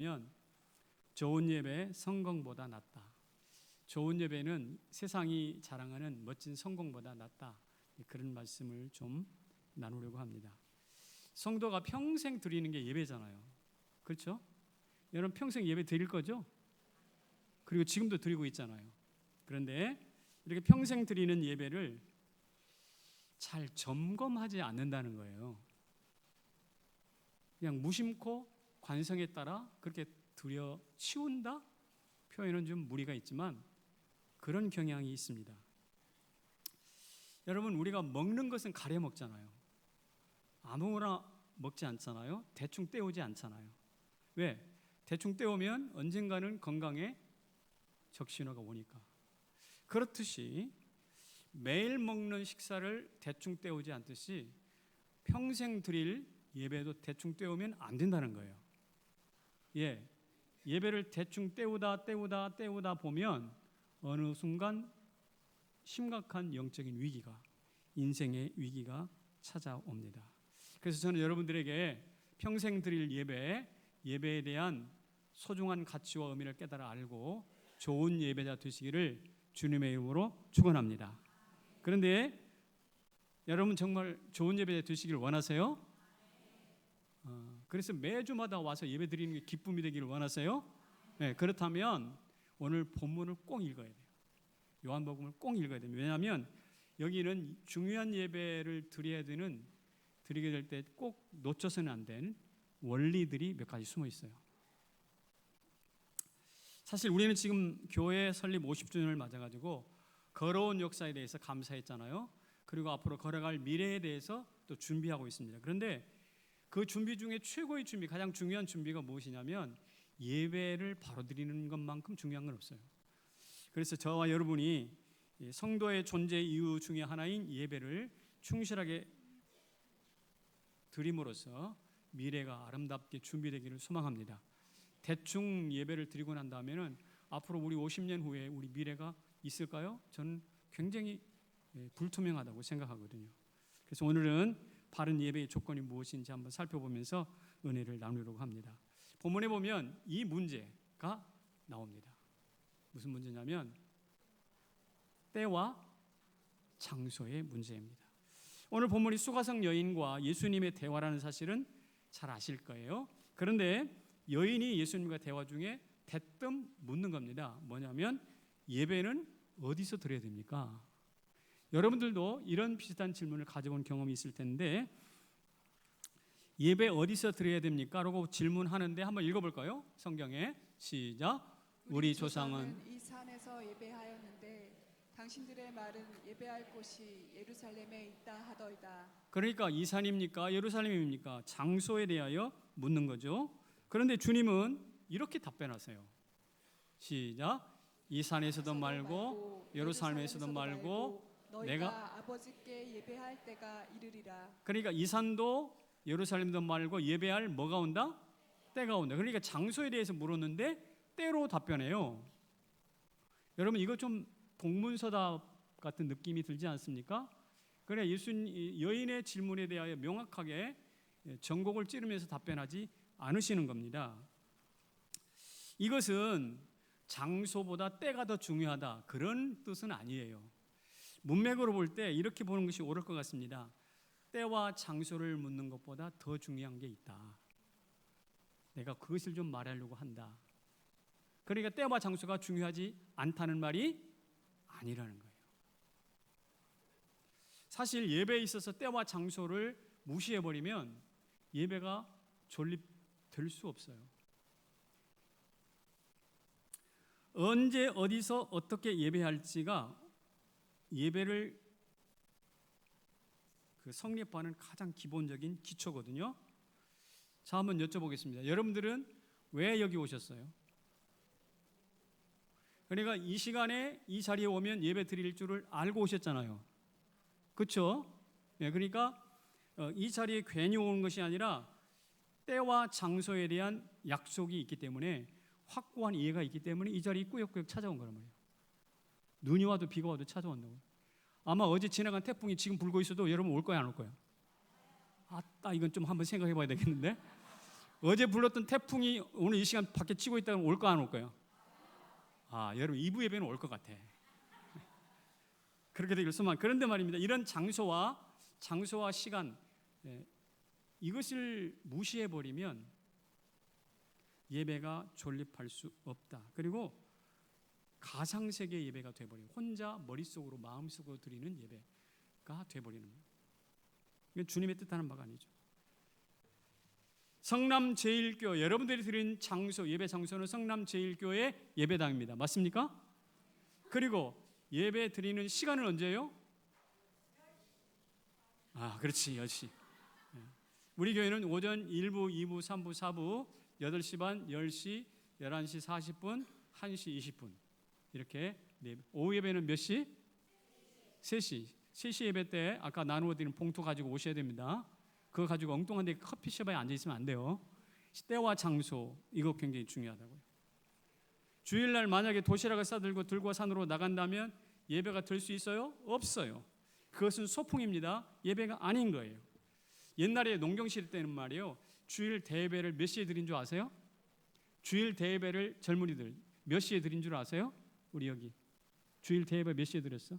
면 좋은 예배 성공보다 낫다. 좋은 예배는 세상이 자랑하는 멋진 성공보다 낫다. 그런 말씀을 좀 나누려고 합니다. 성도가 평생 드리는 게 예배잖아요. 그렇죠? 여러분 평생 예배 드릴 거죠? 그리고 지금도 드리고 있잖아요. 그런데 이렇게 평생 드리는 예배를 잘 점검하지 않는다는 거예요. 그냥 무심코 관성에 따라 그렇게 드려 치운다? 표현은 좀 무리가 있지만 그런 경향이 있습니다. 여러분, 우리가 먹는 것은 가려 먹잖아요. 아무거나 먹지 않잖아요. 대충 때우지 않잖아요. 왜? 대충 때우면 언젠가는 건강에 적신호가 오니까. 그렇듯이 매일 먹는 식사를 대충 때우지 않듯이 평생 드릴 예배도 대충 때우면 안 된다는 거예요. 예배를 대충 때우다 보면 어느 순간 심각한 영적인 위기가, 인생의 위기가 찾아옵니다. 그래서 저는 여러분들에게 평생 드릴 예배에 대한 소중한 가치와 의미를 깨달아 알고 좋은 예배자 되시기를 주님의 이름으로 축원합니다. 그런데 여러분 정말 좋은 예배자 되시기를 원하세요? 그래서 매주마다 와서 예배 드리는 게 기쁨이 되기를 원하세요? 네, 그렇다면 오늘 본문을 꼭 읽어야 돼요. 요한복음을 꼭 읽어야 됩니다. 왜냐하면 여기는 중요한 예배를 드리게 될 때 꼭 놓쳐서는 안 된 원리들이 몇 가지 숨어 있어요. 사실 우리는 지금 교회 설립 50주년을 맞아가지고 걸어온 역사에 대해서 감사했잖아요. 그리고 앞으로 걸어갈 미래에 대해서 또 준비하고 있습니다. 그런데 그 준비 중에 최고의 준비, 가장 중요한 준비가 무엇이냐면 예배를 바로 드리는 것만큼 중요한 건 없어요. 그래서 저와 여러분이 성도의 존재 이유 중에 하나인 예배를 충실하게 드림으로써 미래가 아름답게 준비되기를 소망합니다. 대충 예배를 드리고 난 다음에는 앞으로 우리 50년 후에 우리 미래가 있을까요? 저는 굉장히 불투명하다고 생각하거든요. 그래서 오늘은 바른 예배의 조건이 무엇인지 한번 살펴보면서 은혜를 나누려고 합니다. 본문에 보면 이 문제가 나옵니다. 무슨 문제냐면 때와 장소의 문제입니다. 오늘 본문이 수가성 여인과 예수님의 대화라는 사실은 잘 아실 거예요. 그런데 여인이 예수님과 대화 중에 대뜸 묻는 겁니다. 뭐냐면 예배는 어디서 드려야 됩니까? 여러분들도 이런 비슷한 질문을 가져본 경험이 있을 텐데 예배 어디서 드려야 됩니까? 라고 질문하는데 한번 읽어볼까요? 성경에 시작. 우리 조상은 이 산에서 예배하였는데 당신들의 말은 예배할 곳이 예루살렘에 있다 하더이다. 그러니까 이 산입니까? 예루살렘입니까? 장소에 대하여 묻는 거죠. 그런데 주님은 이렇게 답변하세요. 시작. 이 산에서도 말고 예루살렘에서도 말고 내가 아버지께 예배할 때가 이르리라. 그러니까 이 산도 예루살렘도 말고 예배할 뭐가 온다? 때가 온다. 그러니까 장소에 대해서 물었는데 때로 답변해요. 여러분 이거 좀 동문서답 같은 느낌이 들지 않습니까? 그래 여인의 질문에 대하여 명확하게 전곡을 찌르면서 답변하지 않으시는 겁니다. 이것은 장소보다 때가 더 중요하다 그런 뜻은 아니에요. 문맥으로 볼 때 이렇게 보는 것이 옳을 것 같습니다. 때와 장소를 묻는 것보다 더 중요한 게 있다. 내가 그것을 좀 말하려고 한다. 그러니까 때와 장소가 중요하지 않다는 말이 아니라는 거예요. 사실 예배에 있어서 때와 장소를 무시해버리면 예배가 존립될 수 없어요. 언제 어디서 어떻게 예배할지가 예배를 성립하는 가장 기본적인 기초거든요. 자, 한번 여쭤보겠습니다. 여러분들은 왜 여기 오셨어요? 그러니까 이 시간에 이 자리에 오면 예배 드릴 줄을 알고 오셨잖아요. 그렇죠? 그러니까 이 자리에 괜히 오는 것이 아니라 때와 장소에 대한 약속이 있기 때문에 확고한 이해가 있기 때문에 이 자리에 꾸역꾸역 찾아온 거란 말이에요. 눈이 와도 비가 와도 찾아온다고요. 아마 어제 지나간 태풍이 지금 불고 있어도 여러분 올 거야 안 올 거야? 아따 이건 좀 한번 생각해 봐야 되겠는데. 어제 불렀던 태풍이 오늘 이 시간 밖에 치고 있다면 올까 안 올까요? 여러분 2부 예배는 올 것 같아. 그렇게 되길 소망. 그런데 말입니다. 이런 장소와 시간, 이것을 무시해 버리면 예배가 존립할 수 없다. 그리고 가상세계 예배가 돼버려요. 혼자 머릿속으로 마음속으로 드리는 예배가 돼버리는 거예요. 이건 주님의 뜻하는 바가 아니죠. 성남 제1교 여러분들이 드린 장소, 예배 장소는 성남 제1교의 예배당입니다. 맞습니까? 그리고 예배 드리는 시간은 언제예요? 그렇지, 10시. 우리 교회는 오전 1부, 2부, 3부, 4부 8시 반, 10시, 11시 40분, 1시 20분 이렇게. 오후 예배는 몇 시? 3시. 3시 예배 때 아까 나누어 드린 봉투 가지고 오셔야 됩니다. 그거 가지고 엉뚱한 데 커피숍에 앉아 있으면 안 돼요. 때와 장소, 이거 굉장히 중요하다고요. 주일날 만약에 도시락을 싸들고 들고 산으로 나간다면 예배가 될 수 있어요? 없어요. 그것은 소풍입니다. 예배가 아닌 거예요. 옛날에 농경시대 때는 말이에요, 주일 대예배를 몇 시에 드린 줄 아세요? 주일 대예배를 젊은이들 몇 시에 드린 줄 아세요? 우리 여기 주일 대예배 몇 시에 드렸어?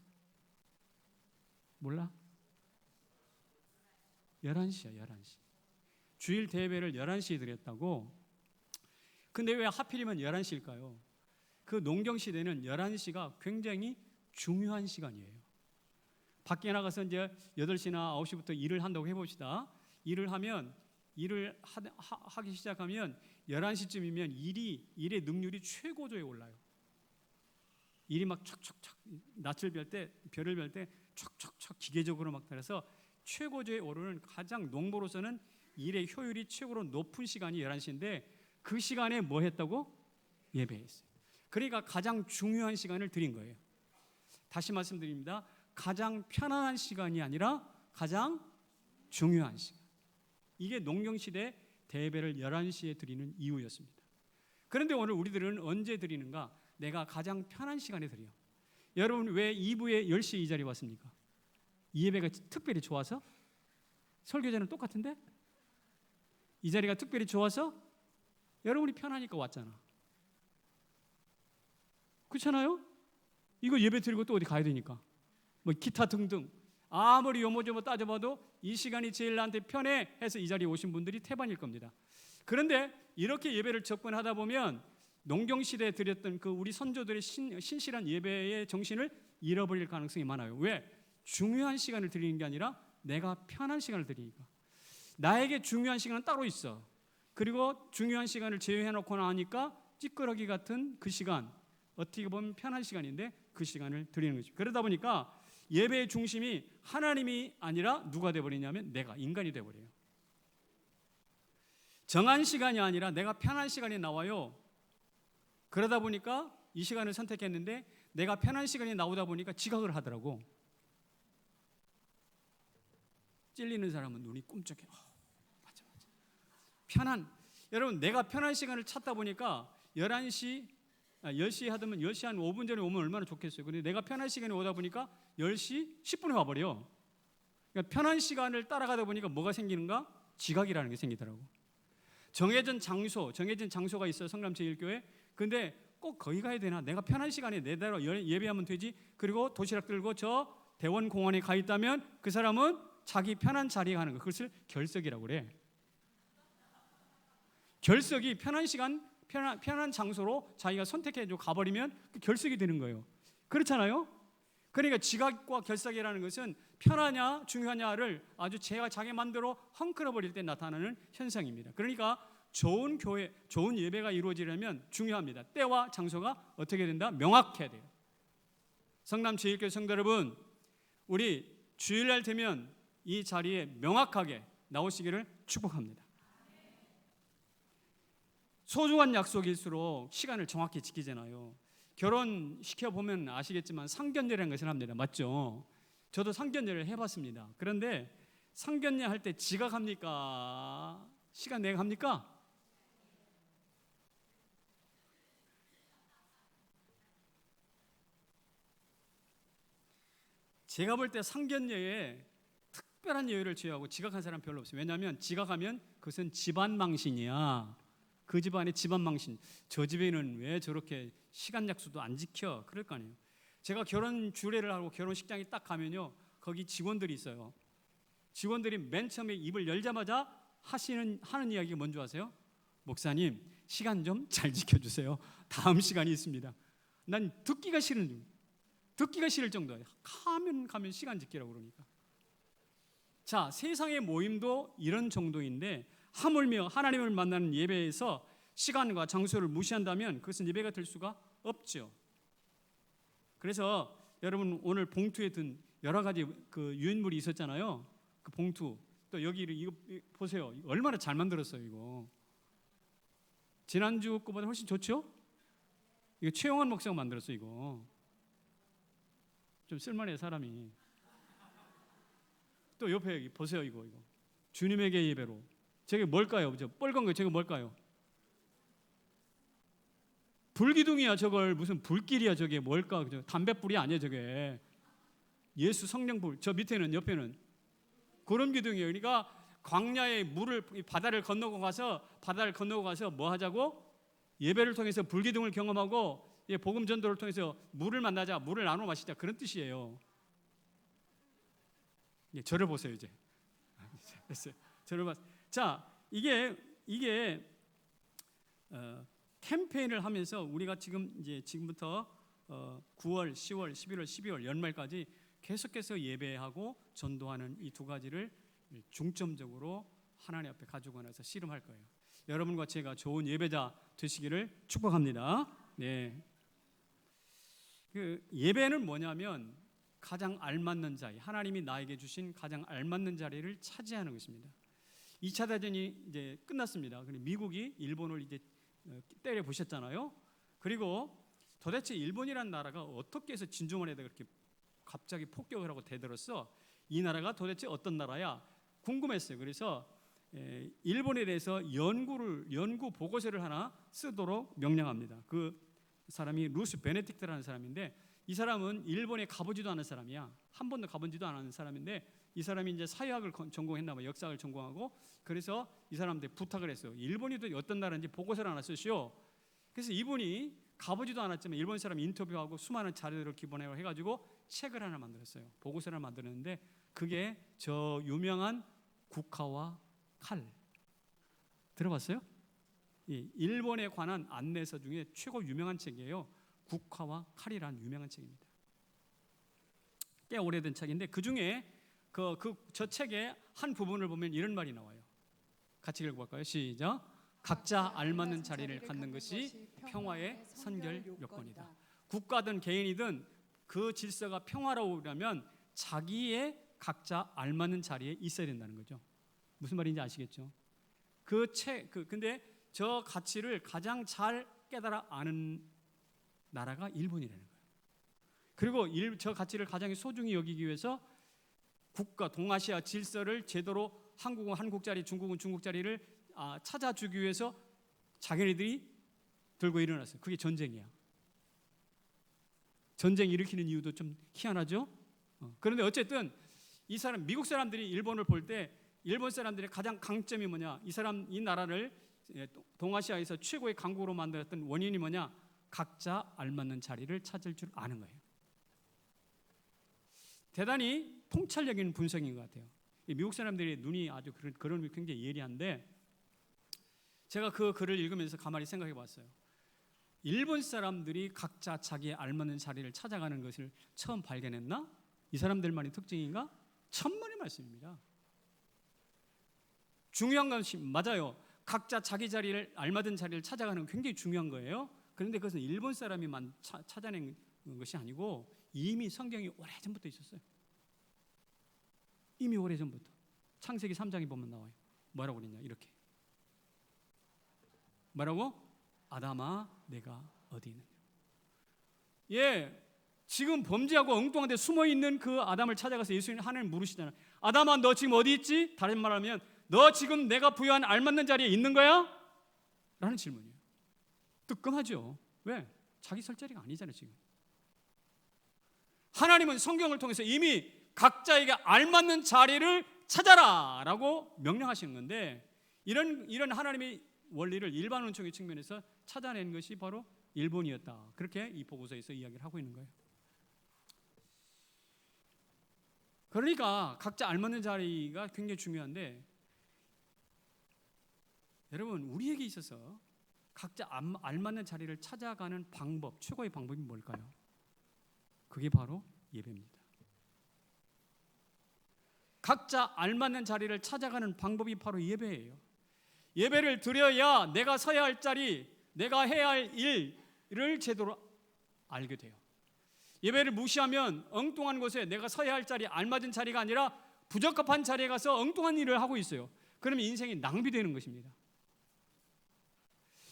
몰라? 11시야. 11시. 주일 대예배를 11시에 드렸다고. 근데 왜 하필이면 11시일까요? 그 농경시대는 11시가 굉장히 중요한 시간이에요. 밖에 나가서 이제 8시나 9시부터 일을 한다고 해봅시다. 일을 하기 시작하면 11시쯤이면 일의 능률이 최고조에 올라요. 일이 막 척척척 낯을 별 때, 별을 별 때 척척척 기계적으로 막 따라서 최고조에 오르는, 가장 농부로서는 일의 효율이 최고로 높은 시간이 11시인데 그 시간에 뭐 했다고? 예배했어요. 그러니까 가장 중요한 시간을 드린 거예요. 다시 말씀드립니다. 가장 편안한 시간이 아니라 가장 중요한 시간. 이게 농경시대 대예배를 11시에 드리는 이유였습니다. 그런데 오늘 우리들은 언제 드리는가? 내가 가장 편한 시간에 드려요. 여러분 왜 2부에 10시에 이 자리에 왔습니까? 이 예배가 특별히 좋아서? 설교자는 똑같은데? 이 자리가 특별히 좋아서? 여러분이 편하니까 왔잖아. 그렇잖아요? 이거 예배 드리고 또 어디 가야 되니까. 뭐 기타 등등 아무리 요모조모 따져봐도 이 시간이 제일 나한테 편해 해서 이 자리에 오신 분들이 태반일 겁니다. 그런데 이렇게 예배를 접근하다 보면 농경시대에 드렸던 그 우리 선조들의 신실한 예배의 정신을 잃어버릴 가능성이 많아요. 왜? 중요한 시간을 드리는 게 아니라 내가 편한 시간을 드리니까. 나에게 중요한 시간은 따로 있어. 그리고 중요한 시간을 제외해놓고 나니까 찌끄러기 같은 그 시간, 어떻게 보면 편한 시간인데 그 시간을 드리는 거죠. 그러다 보니까 예배의 중심이 하나님이 아니라 누가 돼버리냐면 내가, 인간이 돼버려요. 정한 시간이 아니라 내가 편한 시간에 나와요. 그러다 보니까 이 시간을 선택했는데 내가 편한 시간이 나오다 보니까 지각을 하더라고. 찔리는 사람은 눈이 꿈쩍해. 맞아. 여러분 내가 편한 시간을 찾다 보니까 10시 하다면 10시 한 5분 전에 오면 얼마나 좋겠어요. 근데 내가 편한 시간에 오다 보니까 10시 10분에 와버려. 그러니까 편한 시간을 따라가다 보니까 뭐가 생기는가? 지각이라는 게 생기더라고. 정해진 장소가 있어요. 성남 제1교회. 근데 꼭 거기 가야 되나? 내가 편한 시간에 내대로 예배하면 되지. 그리고 도시락 들고 저 대원공원에 가 있다면 그 사람은 자기 편한 자리에 가는 거. 그것을 결석이라고 그래. 결석이 편한 시간, 편한 장소로 자기가 선택해서 가버리면 그 결석이 되는 거예요. 그렇잖아요? 그러니까 지각과 결석이라는 것은 편하냐 중요하냐를 아주 자기 마음대로 헝클어버릴 때 나타나는 현상입니다. 그러니까 좋은 교회, 좋은 예배가 이루어지려면 중요합니다. 때와 장소가 어떻게 된다? 명확해야 돼요. 성남 제1교회 성도 여러분, 우리 주일날 되면 이 자리에 명확하게 나오시기를 축복합니다. 소중한 약속일수록 시간을 정확히 지키잖아요. 결혼시켜보면 아시겠지만 상견례라는 것을 합니다. 맞죠? 저도 상견례를 해봤습니다. 그런데 상견례 할 때 지각합니까? 시간 내가 합니까? 제가 볼 때 상견례에 특별한 예외를 제외하고 지각한 사람 별로 없어요. 왜냐하면 지각하면 그것은 집안 망신이야. 그 집안의 집안 망신. 저 집에는 왜 저렇게 시간 약속도 안 지켜? 그럴 거 아니에요. 제가 결혼 주례를 하고 결혼식장에 딱 가면요, 거기 직원들이 있어요. 직원들이 맨 처음에 입을 열자마자 하는 이야기가 뭔지 아세요? 목사님, 시간 좀 잘 지켜주세요. 다음 시간이 있습니다. 난 듣기가 싫을 정도예요. 가면 시간 지키라고 그러니까. 자, 세상의 모임도 이런 정도인데 하물며 하나님을 만나는 예배에서 시간과 장소를 무시한다면 그것은 예배가 될 수가 없죠. 그래서 여러분 오늘 봉투에 든 여러 가지 그 유인물이 있었잖아요. 그 봉투 또 여기 이거 보세요. 얼마나 잘 만들었어요 이거. 지난주 거보다 훨씬 좋죠? 이거 최영환 목사가 만들었어 이거. 좀 쓸만해 사람이. 또 옆에 여기 보세요 이거. 주님에게 예배로. 저게 뭘까요? 저 빨간 거 저게 뭘까요? 불기둥이야 저걸. 무슨 불길이야 저게 뭘까? 담뱃불이 아니야 저게. 예수 성령불. 저 밑에는 옆에는 구름기둥이에요. 그러니까 광야의 물을 바다를 건너고 가서 뭐 하자고? 예배를 통해서 불기둥을 경험하고 복음 전도를 통해서 물을 만나자, 물을 나눠 마시자, 그런 뜻이에요. 저를 보세요 이제. 됐어요. 저를 봐. 자, 이게 캠페인을 하면서 우리가 지금부터 9월, 10월, 11월, 12월 연말까지 계속해서 예배하고 전도하는 이 두 가지를 중점적으로 하나님 앞에 가지고 나서 씨름할 거예요. 여러분과 제가 좋은 예배자 되시기를 축복합니다. 네. 그 예배는 뭐냐면 가장 알맞는 자리, 하나님이 나에게 주신 가장 알맞는 자리를 차지하는 것입니다. 2차 대전이 이제 끝났습니다. 미국이 일본을 이제 때려 부셨잖아요. 그리고 도대체 일본이라는 나라가 어떻게 해서 진주만에다 그렇게 갑자기 폭격을 하고 대들었어? 이 나라가 도대체 어떤 나라야? 궁금했어요. 그래서 일본에 대해서 연구 보고서를 하나 쓰도록 명령합니다. 그 사람이 루스 베네딕트라는 사람인데 이 사람은 일본에 가보지도 않은 사람이야. 한 번도 가보지도 않은 사람인데 이 사람이 이제 사회학을 전공했나 봐, 역사를 전공하고. 그래서 이 사람한테 부탁을 했어요. 일본이 어떤 나라인지 보고서를 하나 쓰시오. 그래서 이분이 가보지도 않았지만 일본 사람 인터뷰하고 수많은 자료들을 기본으로 해가지고 책을 하나 만들었어요. 보고서를 만들었는데 그게 저 유명한 국화와 칼. 들어봤어요? 일본에 관한 안내서 중에 최고 유명한 책이에요. 국화와 칼이라는 유명한 책입니다. 꽤 오래된 책인데 그 중에 저 책의 한 부분을 보면 이런 말이 나와요. 같이 읽어볼까요? 시작. 각자 알맞는 자리를 갖는 것이 평화의 선결 요건이다. 국가든 개인이든 그 질서가 평화로우려면 자기의 각자 알맞는 자리에 있어야 된다는 거죠. 무슨 말인지 아시겠죠? 근데 저 가치를 가장 잘 깨달아 아는 나라가 일본이라는 거예요. 그리고 저 가치를 가장 소중히 여기기 위해서 국가 동아시아 질서를 제대로 한국은 한국자리, 중국은 중국자리를 찾아주기 위해서 자기네들이 들고 일어났어요. 그게 전쟁이야. 전쟁 일으키는 이유도 좀 희한하죠? 그런데 어쨌든 이 사람 미국 사람들이 일본을 볼 때 일본 사람들의 가장 강점이 뭐냐? 이 나라를 동아시아에서 최고의 강국으로 만들었던 원인이 뭐냐? 각자 알맞는 자리를 찾을 줄 아는 거예요. 대단히 통찰력인 분석인 것 같아요. 미국 사람들의 눈이 아주 그런 의미 굉장히 예리한데 제가 그 글을 읽으면서 가만히 생각해 봤어요. 일본 사람들이 각자 자기의 알맞는 자리를 찾아가는 것을 처음 발견했나? 이 사람들만의 특징인가? 천만의 말씀입니다. 중요한 것이 맞아요. 각자 자기 자리를 알맞은 자리를 찾아가는 건 굉장히 중요한 거예요. 그런데 그것은 일본 사람이만 찾아낸 것이 아니고 이미 성경이 오래전부터 있었어요. 이미 오래전부터. 창세기 3장에 보면 나와요. 뭐라고 그랬냐? 이렇게. 뭐라고? 아담아 내가 어디 있느냐. 지금 범죄하고 엉뚱한 데 숨어있는 그 아담을 찾아가서 예수님 하나님 물으시잖아요. 아담아 너 지금 어디 있지? 다른 말하면 너 지금 내가 부여한 알맞는 자리에 있는 거야? 라는 질문이에요. 뜨끔하죠. 왜? 자기 설 자리가 아니잖아요 지금. 하나님은 성경을 통해서 이미 각자에게 알맞는 자리를 찾아라라고 명령하시는 건데, 이런 하나님의 원리를 일반 원총의 측면에서 찾아낸 것이 바로 일본이었다. 그렇게 이 보고서에서 이야기를 하고 있는 거예요. 그러니까 각자 알맞는 자리가 굉장히 중요한데, 여러분, 우리에게 있어서 각자 알맞는 자리를 찾아가는 방법, 최고의 방법이 뭘까요? 그게 바로 예배입니다. 각자 알맞는 자리를 찾아가는 방법이 바로 예배예요. 예배를 드려야 내가 서야 할 자리, 내가 해야 할 일을 제대로 알게 돼요. 예배를 무시하면 엉뚱한 곳에 내가 서야 할 자리, 알맞은 자리가 아니라 부적합한 자리에 가서 엉뚱한 일을 하고 있어요. 그러면 인생이 낭비되는 것입니다.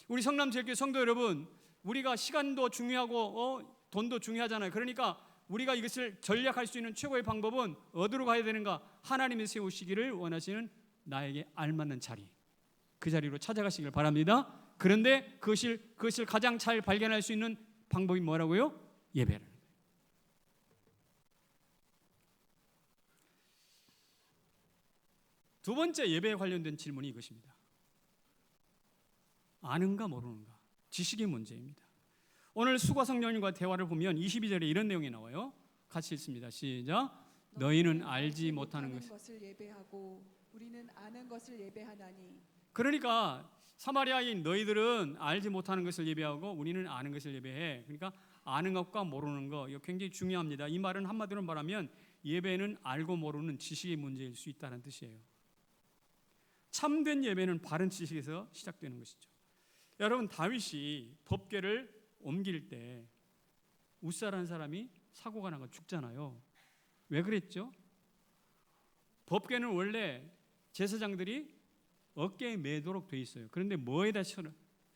우리 성남제일교회 성도 여러분, 우리가 시간도 중요하고 돈도 중요하잖아요. 그러니까 우리가 이것을 전략할 수 있는 최고의 방법은 어디로 가야 되는가? 하나님이 세우시기를 원하시는 나에게 알맞는 자리, 그 자리로 찾아가시길 바랍니다. 그런데 그것을 가장 잘 발견할 수 있는 방법이 뭐라고요? 예배를. 두 번째 예배에 관련된 질문이 이것입니다. 아는가 모르는가? 지식의 문제입니다. 오늘 수고성령님과 대화를 보면 22절에 이런 내용이 나와요. 같이 읽습니다. 시작. 너희는 알지 못하는 것을 예배하고 우리는 아는 것을 예배하나니. 그러니까 사마리아인 너희들은 알지 못하는 것을 예배하고 우리는 아는 것을 예배해. 그러니까 아는 것과 모르는 것, 이거 굉장히 중요합니다. 이 말은 한마디로 말하면 예배는 알고 모르는 지식의 문제일 수 있다는 뜻이에요. 참된 예배는 바른 지식에서 시작되는 것이죠. 여러분, 다윗이 법궤를 옮길 때 웃사라는 사람이 사고가 나고 죽잖아요. 왜 그랬죠? 법궤는 원래 제사장들이 어깨에 매도록 돼 있어요. 그런데 뭐에다 실어?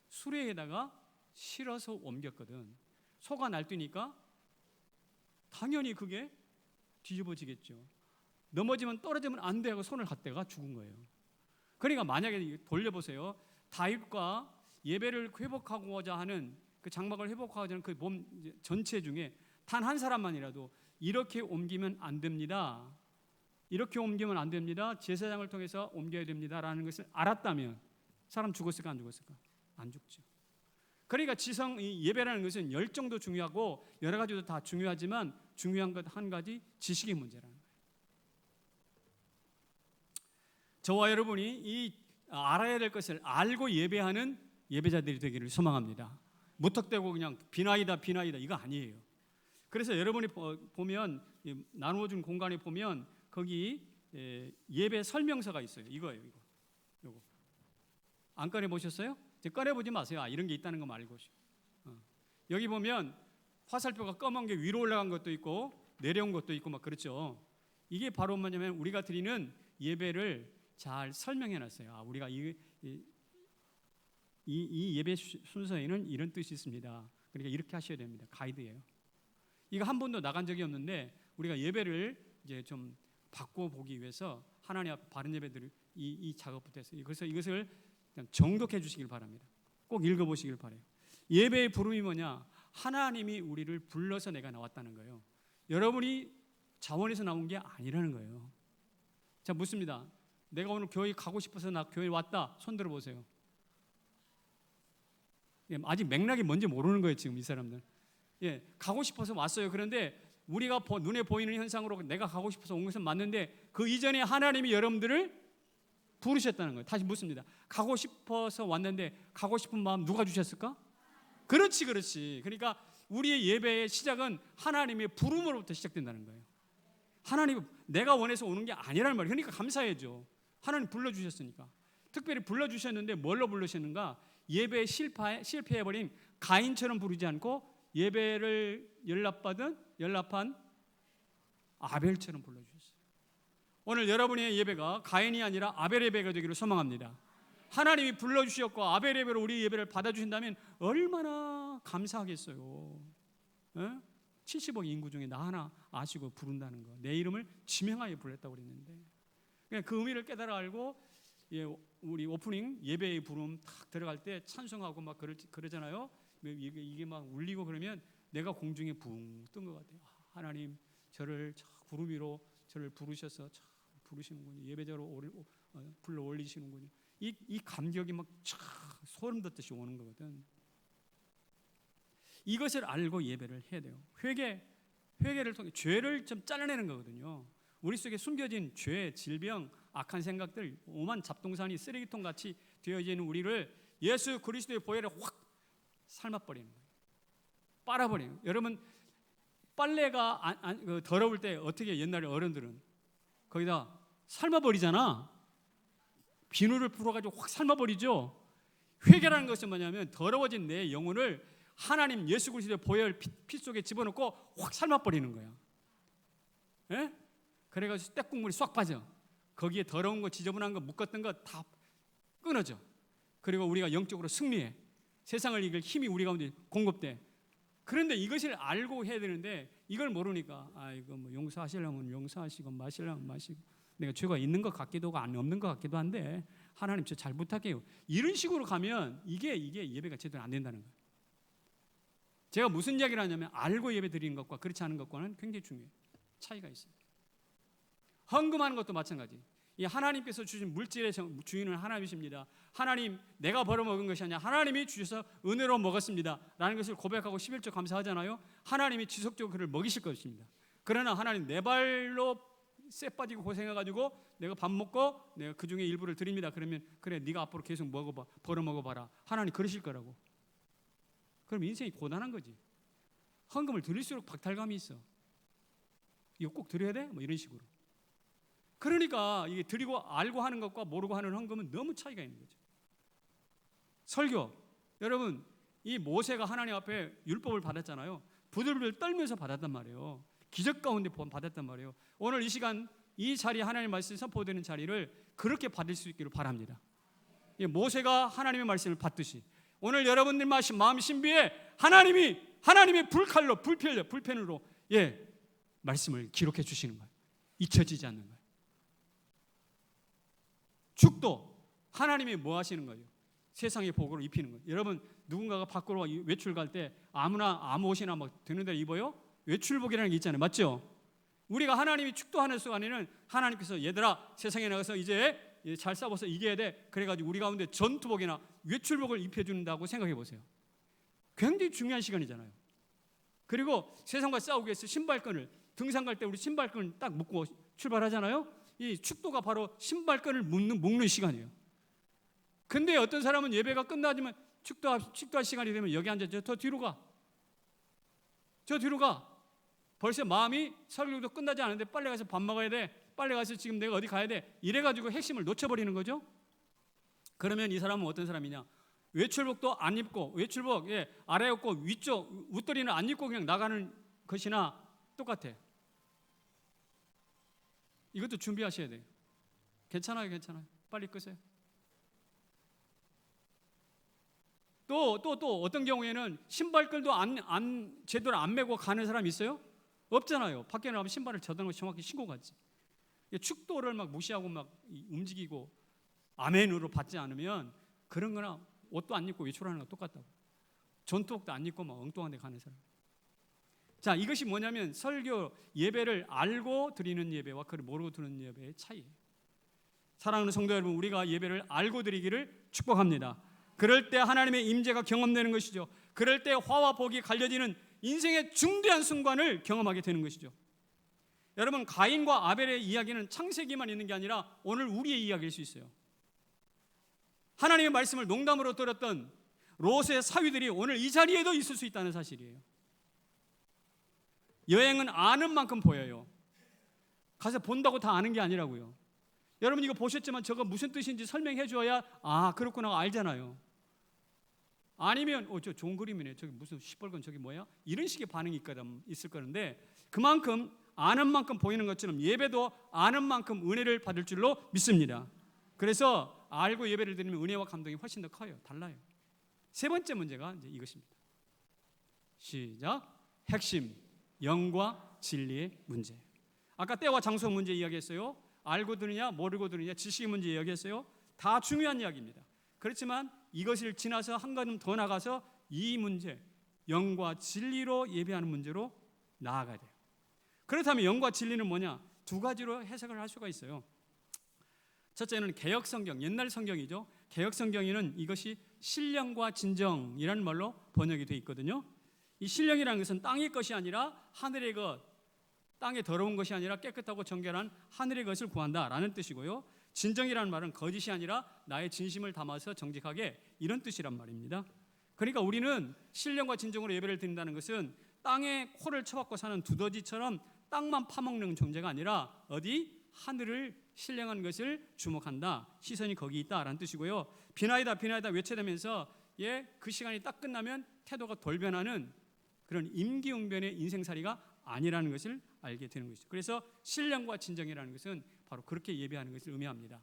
수레에다가 실어서 옮겼거든. 소가 날뛰니까 당연히 그게 뒤집어지겠죠. 넘어지면 떨어지면 안 돼 하고 손을 갖다가 죽은 거예요. 그러니까 만약에 돌려보세요. 다윗과 예배를 회복하고자 하는 그 장막을 회복하고자 하는 그 몸 전체 중에 단 한 사람만이라도 이렇게 옮기면 안 됩니다. 이렇게 옮기면 안 됩니다. 제사장을 통해서 옮겨야 됩니다라는 것을 알았다면 사람 죽었을까 안 죽었을까? 안 죽죠. 그러니까 이 예배라는 것은 열정도 중요하고 여러 가지도 다 중요하지만 중요한 것 한 가지, 지식의 문제라는 거예요. 저와 여러분이 이 알아야 될 것을 알고 예배하는 예배자들이 되기를 소망합니다. 무턱대고 그냥 비나이다 이거 아니에요. 그래서 여러분이 보면 나누어준 공간에 보면 거기 예배 설명서가 있어요. 이거예요. 이거 안 꺼내 보셨어요? 꺼내 보지 마세요. 이런 게 있다는 거 말고. 여기 보면 화살표가 검은 게 위로 올라간 것도 있고 내려온 것도 있고 막 그렇죠. 이게 바로 뭐냐면 우리가 드리는 예배를 잘 설명해 놨어요. 우리가 이 예배 순서에는 이런 뜻이 있습니다. 그러니까 이렇게 하셔야 됩니다. 가이드예요. 이거 한 번도 나간 적이 없는데 우리가 예배를 이제 좀 바꿔보기 위해서 하나님 앞에 바른 예배들을 이 작업부터 했어요. 그래서 이것을 그냥 정독해 주시길 바랍니다. 꼭 읽어보시길 바라요. 예배의 부름이 뭐냐? 하나님이 우리를 불러서 내가 나왔다는 거예요. 여러분이 자원에서 나온 게 아니라는 거예요. 자, 묻습니다. 내가 오늘 교회 가고 싶어서 나 교회 왔다. 손 들어보세요. 아직 맥락이 뭔지 모르는 거예요. 지금 이 사람들. 가고 싶어서 왔어요. 그런데 우리가 눈에 보이는 현상으로 내가 가고 싶어서 온 것은 맞는데 그 이전에 하나님이 여러분들을 부르셨다는 거예요. 다시 묻습니다. 가고 싶어서 왔는데 가고 싶은 마음 누가 주셨을까? 그렇지. 그러니까 우리의 예배의 시작은 하나님의 부름으로부터 시작된다는 거예요. 하나님, 내가 원해서 오는 게 아니라는 말이에요. 그러니까 감사해야죠. 하나님 불러주셨으니까. 특별히 불러주셨는데 뭘로 부르셨는가? 예배에 실패해버린 가인처럼 부르지 않고 예배를 연락한 아벨처럼 불러주셨어요. 오늘 여러분의 예배가 가인이 아니라 아벨 예배가 되기를 소망합니다. 하나님이 불러주셨고 아벨 예배로 우리 예배를 받아주신다면 얼마나 감사하겠어요. 70억 인구 중에 나 하나 아시고 부른다는 거, 내 이름을 지명하여 불렀다고 그랬는데 그 의미를 깨달아 알고 우리 오프닝 예배의 부름 탁 들어갈 때 찬송하고 막 그러잖아요. 이게 막 울리고 그러면 내가 공중에 붕 뜬 것 같아요. 하나님 저를 구름 위로 저를 부르셔서 부르시는군요. 예배자로 불러 올리시는군요. 이 감격이 막 소름 돋듯이 오는 거거든. 이것을 알고 예배를 해야 돼요. 회개를 통해 죄를 좀 잘라내는 거거든요. 우리 속에 숨겨진 죄, 질병, 악한 생각들, 오만 잡동사니 쓰레기통 같이 되어지는 우리를 예수 그리스도의 보혈에 확 삶아버리는 거예요. 빨아버리는 거예요. 여러분 빨래가 더러울 때 어떻게 옛날에 어른들은 거기다 삶아버리잖아. 비누를 풀어가지고 확 삶아버리죠. 회개라는 것은 뭐냐면 더러워진 내 영혼을 하나님 예수 그리스도의 보혈 피 속에 집어넣고 확 삶아버리는 거야. 예? 그래가지고 때국물이 쏙 빠져. 거기에 더러운 거, 지저분한 거, 묶었던 거 다 끊어져. 그리고 우리가 영적으로 승리해. 세상을 이길 힘이 우리 가운데 공급돼. 그런데 이것을 알고 해야 되는데 이걸 모르니까 이거 뭐 용서하시려면 용서하시고 마시려면 마시고 내가 죄가 있는 것 같기도 하고 없는 것 같기도 한데 하나님 저 잘 부탁해요. 이런 식으로 가면 이게 예배가 제대로 안 된다는 거예요. 제가 무슨 이야기를 하냐면 알고 예배 드리는 것과 그렇지 않은 것과는 굉장히 중요해요. 차이가 있어요. 헌금하는 것도 마찬가지. 이 하나님께서 주신 물질의 주인은 하나님이십니다. 하나님 내가 벌어먹은 것이 아니라 하나님이 주셔서 은혜로 먹었습니다 라는 것을 고백하고 11조 감사하잖아요. 하나님이 지속적으로 그를 먹이실 것입니다. 그러나 하나님 내 발로 쇠 빠지고 고생해가지고 내가 밥 먹고 내가 그 중에 일부를 드립니다. 그러면 그래 네가 앞으로 계속 먹어봐, 벌어먹어봐라. 하나님 그러실 거라고. 그럼 인생이 고단한 거지. 헌금을 드릴수록 박탈감이 있어. 이거 꼭 드려야 돼? 뭐 이런 식으로. 그러니까 이게 드리고 알고 하는 것과 모르고 하는 헌금은 너무 차이가 있는 거죠. 설교. 여러분 이 모세가 하나님 앞에 율법을 받았잖아요. 부들부들 떨면서 받았단 말이에요. 기적 가운데 받았단 말이에요. 오늘 이 시간 이 자리에 하나님의 말씀이 선포되는 자리를 그렇게 받을 수 있기를 바랍니다. 모세가 하나님의 말씀을 받듯이 오늘 여러분들 마음 신비에 하나님이 불칼로 불펜으로 말씀을 기록해 주시는 거예요. 잊혀지지 않는 거예요. 축도 하나님이 뭐 하시는 거예요? 세상의 복으로 입히는 거예요. 여러분 누군가가 밖으로 외출 갈 때 아무 옷이나 막 드는 데를 입어요? 외출복이라는 게 있잖아요. 맞죠? 우리가 하나님이 축도하는 순간에는 하나님께서 얘들아 세상에 나가서 이제 잘 싸워서 이겨야 돼. 그래가지고 우리 가운데 전투복이나 외출복을 입혀준다고 생각해 보세요. 굉장히 중요한 시간이잖아요. 그리고 세상과 싸우기 위해서 신발끈을 등산 갈 때 우리 신발끈을 딱 묶고 출발하잖아요. 이 축도가 바로 신발끈을 묶는 시간이에요. 근데 어떤 사람은 예배가 끝나지만 축도할 시간이 되면 여기 앉아서 저 뒤로 가. 벌써 마음이 설교도 끝나지 않은데 빨리 가서 밥 먹어야 돼. 빨리 가서 지금 내가 어디 가야 돼. 이래가지고 핵심을 놓쳐버리는 거죠. 그러면 이 사람은 어떤 사람이냐. 외출복도 안 입고 외출복 아래 없고 위쪽 웃더리는 안 입고 그냥 나가는 것이나 똑같아. 이것도 준비하셔야 돼요. 괜찮아요. 빨리 끄세요. 또 어떤 경우에는 신발끈도 제대로 안 메고 가는 사람 있어요? 없잖아요. 밖에 나가면 신발을 저던 거 정확히 신고 가지. 축도를 막 무시하고 막 움직이고 아멘으로 받지 않으면 그런 거나 옷도 안 입고 외출하는 거 똑같다고. 전투복도 안 입고 막 엉뚱한 데 가는 사람. 자, 이것이 뭐냐면 설교 예배를 알고 드리는 예배와 그걸 모르고 드리는 예배의 차이예요. 사랑하는 성도 여러분, 우리가 예배를 알고 드리기를 축복합니다. 그럴 때 하나님의 임재가 경험되는 것이죠. 그럴 때 화와 복이 갈려지는 인생의 중대한 순간을 경험하게 되는 것이죠. 여러분 가인과 아벨의 이야기는 창세기만 있는 게 아니라 오늘 우리의 이야기일 수 있어요. 하나님의 말씀을 농담으로 들었던 롯의 사위들이 오늘 이 자리에도 있을 수 있다는 사실이에요. 여행은 아는 만큼 보여요. 가서 본다고 다 아는 게 아니라고요. 여러분 이거 보셨지만 저거 무슨 뜻인지 설명해 줘야 그렇구나 알잖아요. 아니면 저 좋은 그림이네. 저기 무슨 시뻘건 저기 뭐야? 이런 식의 반응이 있을 거는데 그만큼 아는 만큼 보이는 것처럼 예배도 아는 만큼 은혜를 받을 줄로 믿습니다. 그래서 알고 예배를 드리면 은혜와 감동이 훨씬 더 커요. 달라요. 세 번째 문제가 이제 이것입니다. 시작. 핵심 영과 진리의 문제. 아까 때와 장소 문제 이야기했어요. 알고 들으냐 모르고 들으냐 지식의 문제 이야기했어요. 다 중요한 이야기입니다. 그렇지만 이것을 지나서 한 걸음 더 나가서 이 문제 영과 진리로 예배하는 문제로 나아가야 돼요. 그렇다면 영과 진리는 뭐냐? 두 가지로 해석을 할 수가 있어요. 첫째는 개역 성경, 옛날 성경이죠. 개역 성경에는 이것이 신령과 진정이라는 말로 번역이 되어 있거든요. 이 신령이라는 것은 땅의 것이 아니라 하늘의 것, 땅에 더러운 것이 아니라 깨끗하고 정결한 하늘의 것을 구한다라는 뜻이고요. 진정이라는 말은 거짓이 아니라 나의 진심을 담아서 정직하게, 이런 뜻이란 말입니다. 그러니까 우리는 신령과 진정으로 예배를 드린다는 것은 땅에 코를 쳐박고 사는 두더지처럼 땅만 파먹는 존재가 아니라 어디? 하늘을 신령한 것을 주목한다. 시선이 거기 있다라는 뜻이고요. 비나이다 비나이다 외쳐대면서 그 시간이 딱 끝나면 태도가 돌변하는 그런 임기응변의 인생살이가 아니라는 것을 알게 되는 것이죠. 그래서 신령과 진정이라는 것은 바로 그렇게 예배하는 것을 의미합니다.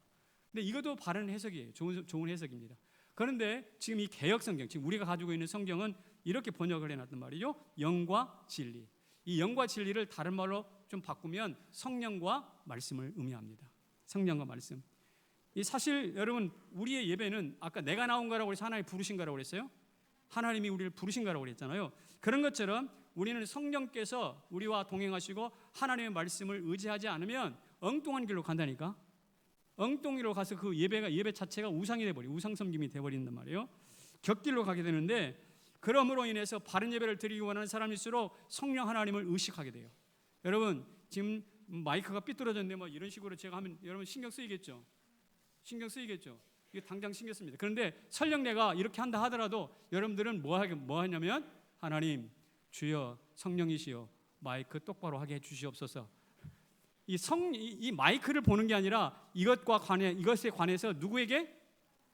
근데 이것도 바른 해석이에요. 좋은 해석입니다. 그런데 지금 이 개역 성경, 지금 우리가 가지고 있는 성경은 이렇게 번역을 해놨단 말이죠. 영과 진리. 이 영과 진리를 다른 말로 좀 바꾸면 성령과 말씀을 의미합니다. 성령과 말씀. 이 사실 여러분, 우리의 예배는 아까 내가 나온 거라고 그래서 하나님이 부르신 거라고 그랬어요. 하나님이 우리를 부르신 거라고 그랬잖아요. 그런 것처럼 우리는 성령께서 우리와 동행하시고 하나님의 말씀을 의지하지 않으면 엉뚱한 길로 간다니까. 엉뚱한 길로 가서 그 예배 자체가 우상이 돼버리고 우상 섬김이 돼버린단 말이에요. 격길로 가게 되는데, 그러므로 인해서 바른 예배를 드리기 원하는 사람일수록 성령 하나님을 의식하게 돼요. 여러분, 지금 마이크가 삐뚤어졌는데 뭐 이런 식으로 제가 하면 여러분 신경 쓰이겠죠? 신경 쓰이겠죠? 이게 당장 신경 씁니다. 그런데 설령 내가 이렇게 한다 하더라도 여러분들은 뭐 하냐면, 하나님 주여 성령이시여 마이크 똑바로 하게 해주시옵소서. 이 마이크를 보는 게 아니라 이것에 관해서 누구에게?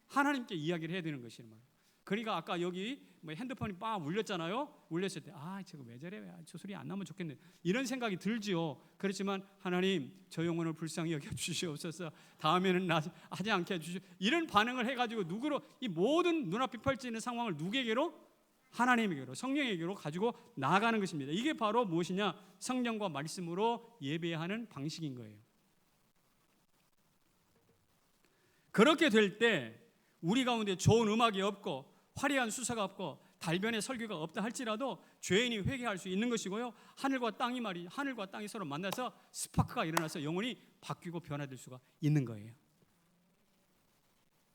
하나님께 이야기를 해야 되는 것이란 말이에요. 그러니까 아까 여기 뭐 핸드폰이 빡 울렸잖아요. 울렸을 때 저거 왜 저래? 저 소리 안 나면 좋겠네. 이런 생각이 들지요. 그렇지만 하나님 저 영혼을 불쌍히 여겨 주시옵소서. 다음에는 하지 않게 해주시오. 이런 반응을 해가지고 누구로, 이 모든 눈앞이 펼쳐지는 상황을 누구에게로? 하나님에게로, 성령에게로 가지고 나아가는 것입니다. 이게 바로 무엇이냐? 성령과 말씀으로 예배하는 방식인 거예요. 그렇게 될 때 우리 가운데 좋은 음악이 없고 화려한 수사가 없고 달변의 설교가 없다 할지라도 죄인이 회개할 수 있는 것이고요. 하늘과 땅이 서로 만나서 스파크가 일어나서 영혼이 바뀌고 변화될 수가 있는 거예요.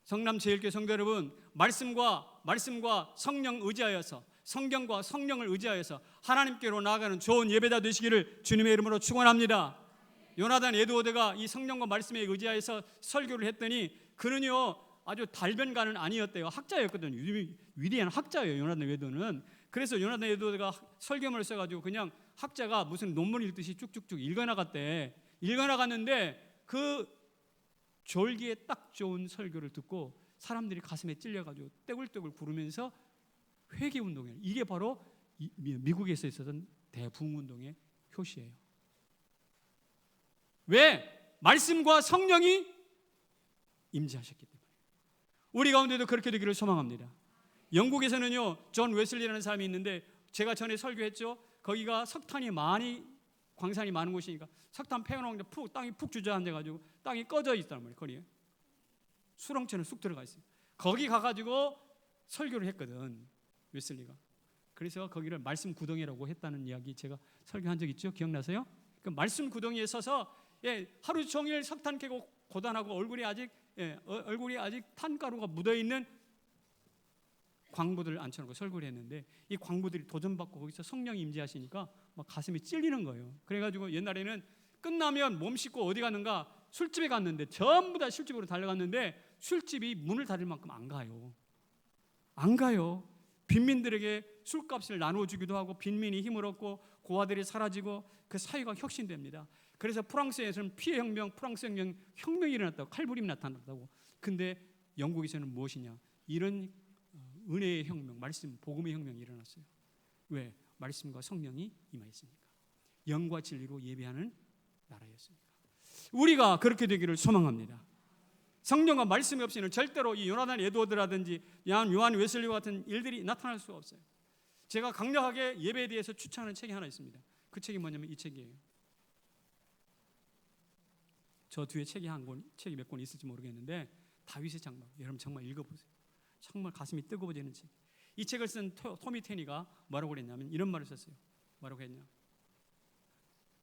성남제일교회 성도 여러분, 말씀과 성령 의지하여서, 성경과 성령을 의지하여서 하나님께로 나아가는 좋은 예배자 되시기를 주님의 이름으로 축원합니다. 요나단 에드워드가 이 성령과 말씀에 의지하여서 설교를 했더니 그는요 아주 달변가는 아니었대요. 학자였거든요. 위대한 학자예요, 요나단 에드워드는. 그래서 요나단 에드워드가 설교문을 써가지고 그냥 학자가 무슨 논문 읽듯이 쭉쭉쭉 읽어나갔는데 그 졸기에 딱 좋은 설교를 듣고 사람들이 가슴에 찔려가지고 떼굴떼굴 구르면서 회개운동이에요. 이게 바로 미국에서 있었던 대부흥운동의 효시예요. 왜? 말씀과 성령이 임재하셨기 때문에. 우리 가운데도 그렇게 되기를 소망합니다. 영국에서는요, 존 웨슬리라는 사람이 있는데 제가 전에 설교했죠. 거기가 광산이 많은 곳이니까 석탄 패어놓은데 땅이 푹 주저앉아가지고 땅이 꺼져 있단 말이에요. 거리에 수렁처럼 쑥 들어가 있어요. 거기 가가지고 설교를 했거든, 웨슬리가. 그래서 거기를 말씀 구덩이라고 했다는 이야기 제가 설교한 적 있죠? 기억나세요? 그 말씀 구덩이에 서서 하루 종일 석탄 캐고 고단하고 얼굴이 아직 탄가루가 묻어있는 광부들을 앉혀놓고 설교를 했는데, 이 광부들이 도전받고 거기서 성령이 임재하시니까 막 가슴이 찔리는 거예요. 그래가지고 옛날에는 끝나면 몸 씻고 어디 가는가? 술집에 갔는데 전부 다 술집으로 달려갔는데 술집이 문을 닫을 만큼 안 가요. 빈민들에게 술값을 나눠주기도 하고 빈민이 힘을 얻고 고아들이 사라지고 그 사회가 혁신됩니다. 그래서 프랑스에서는 피해 혁명, 프랑스 혁명이 일어났다고, 칼부림이 나타났다고. 근데 영국에서는 무엇이냐? 이런 은혜의 혁명, 말씀, 복음의 혁명이 일어났어요. 왜? 말씀과 성령이 임하였으니까. 영과 진리로 예배하는 나라였으니까. 우리가 그렇게 되기를 소망합니다. 성령과 말씀이 없이는 절대로 이 요나단 에드워드라든지 요한 웨슬리와 같은 일들이 나타날 수가 없어요. 제가 강력하게 예배에 대해서 추천하는 책이 하나 있습니다. 그 책이 뭐냐면 이 책이에요. 저 뒤에 책이 몇 권 있을지 모르겠는데 다윗의 장막, 여러분 정말 읽어보세요. 정말 가슴이 뜨거워지는 책. 이 책을 쓴 토미 테니가 뭐라고 그랬냐면 이런 말을 썼어요. 뭐라고 했냐?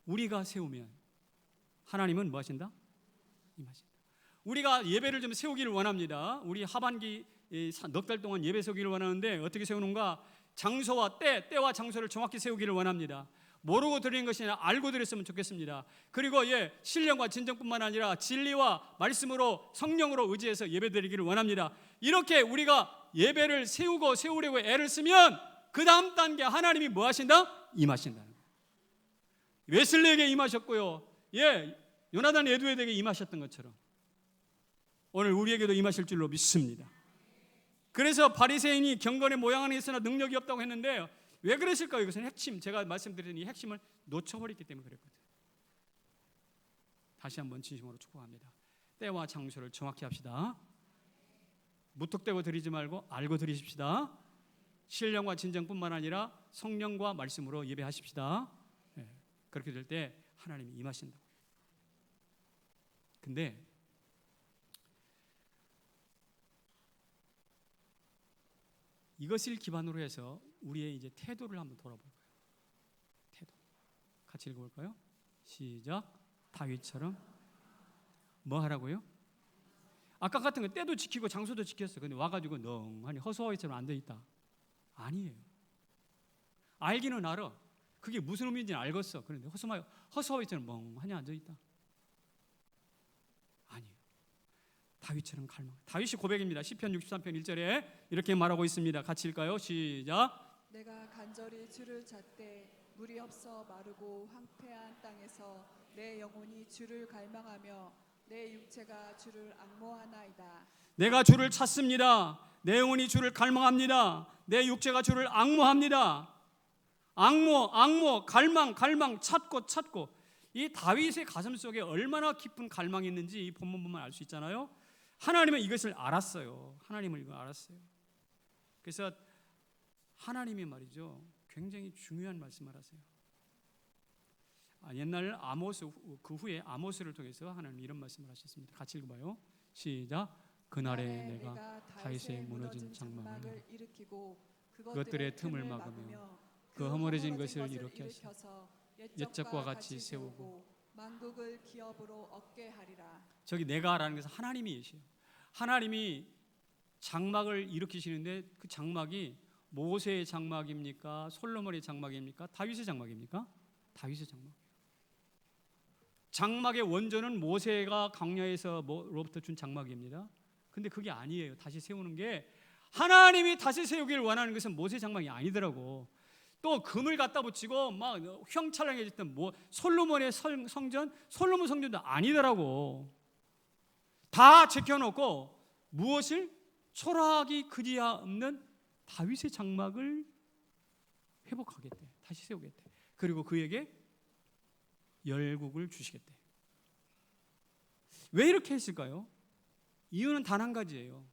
우리가 세우면 하나님은 뭐 하신다? 임하신다. 우리가 예배를 좀 세우기를 원합니다. 우리 하반기 넉 달 동안 예배 세우기를 원하는데 어떻게 세우는가? 장소와 때와 장소를 정확히 세우기를 원합니다. 모르고 드리는 것이 아니라 알고 드렸으면 좋겠습니다. 그리고 신령과 진정뿐만 아니라 진리와 말씀으로 성령으로 의지해서 예배 드리기를 원합니다. 이렇게 우리가 예배를 세우려고 애를 쓰면 그 다음 단계 하나님이 뭐 하신다? 임하신다는 거예요. 웨슬리에게 임하셨고요, 요나단 에두에게 임하셨던 것처럼 오늘 우리에게도 임하실 줄로 믿습니다. 그래서 바리새인이 경건의 모양 안에 있으나 능력이 없다고 했는데 왜 그랬을까요? 이것은 핵심, 제가 말씀드린 이 핵심을 놓쳐버렸기 때문에 그랬거든요. 다시 한번 진심으로 축복합니다. 때와 장소를 정확히 합시다. 무턱대고 드리지 말고 알고 드리십시다. 신령과 진정뿐만 아니라 성령과 말씀으로 예배하십시다. 그렇게 될 때 하나님이 임하신다고요. 근데 이것을 기반으로 해서 우리의 이제 태도를 한번 돌아볼 거예요. 태도. 같이 읽어볼까요? 시작. 다윗처럼 뭐 하라고요? 아까 같은 거 때도 지키고 장소도 지켰어. 근데 와가지고 멍하니 허수아비처럼 앉아 있다. 아니에요. 알기는 알아. 그게 무슨 의미인지는 알겠어. 그런데 허수아비처럼 멍하니 앉아 있다. 아니에요. 다윗처럼 갈망. 다윗이 고백입니다. 시편 63편 1절에 이렇게 말하고 있습니다. 같이 읽까요? 시작. 내가 간절히 주를 찾되 물이 없어 마르고 황폐한 땅에서 내 영혼이 주를 갈망하며 내 육체가 주를 악모하나이다. 내가 주를 찾습니다. 내 영혼이 주를 갈망합니다. 내 육체가 주를 악모합니다. 악모, 갈망, 찾고. 이 다윗의 가슴 속에 얼마나 깊은 갈망이 있는지 이 본문 보면 알 수 있잖아요. 하나님은 이것을 알았어요. 하나님은 이걸 알았어요. 그래서 하나님이 말이죠, 굉장히 중요한 말씀을 하세요. 옛날 아모스, 그 후에 아모스를 통해서 하나님 이런 말씀을 하셨습니다. 같이 읽어봐요. 시작. 그날에 내가 다윗의 무너진 장막을 일으키고 그것들의 틈을 막으며 그 허물어진 것을 이렇게 하사 옛적과 같이 세우고 만국을 기업으로 얻게 하리라. 저기 내가라는 것은 하나님이 계시요. 하나님이 장막을 일으키시는데 그 장막이 모세의 장막입니까? 솔로몬의 장막입니까? 다윗의 장막입니까? 다윗의 장막. 장막의 원조는 모세가 광야에서로부터 준 장막입니다. 근데 그게 아니에요. 다시 세우는 게 하나님이 다시 세우기를 원하는 것은 모세 장막이 아니더라고. 또 금을 갖다 붙이고 막 휘황찬란해졌던 솔로몬의 성전, 솔로몬 성전도 아니더라고. 다 제껴놓고 무엇을 초라하기 그지없는 다윗의 장막을 회복하겠대. 다시 세우겠대. 그리고 그에게 열국을 주시겠대. 왜 이렇게 했을까요? 이유는 단 한 가지예요.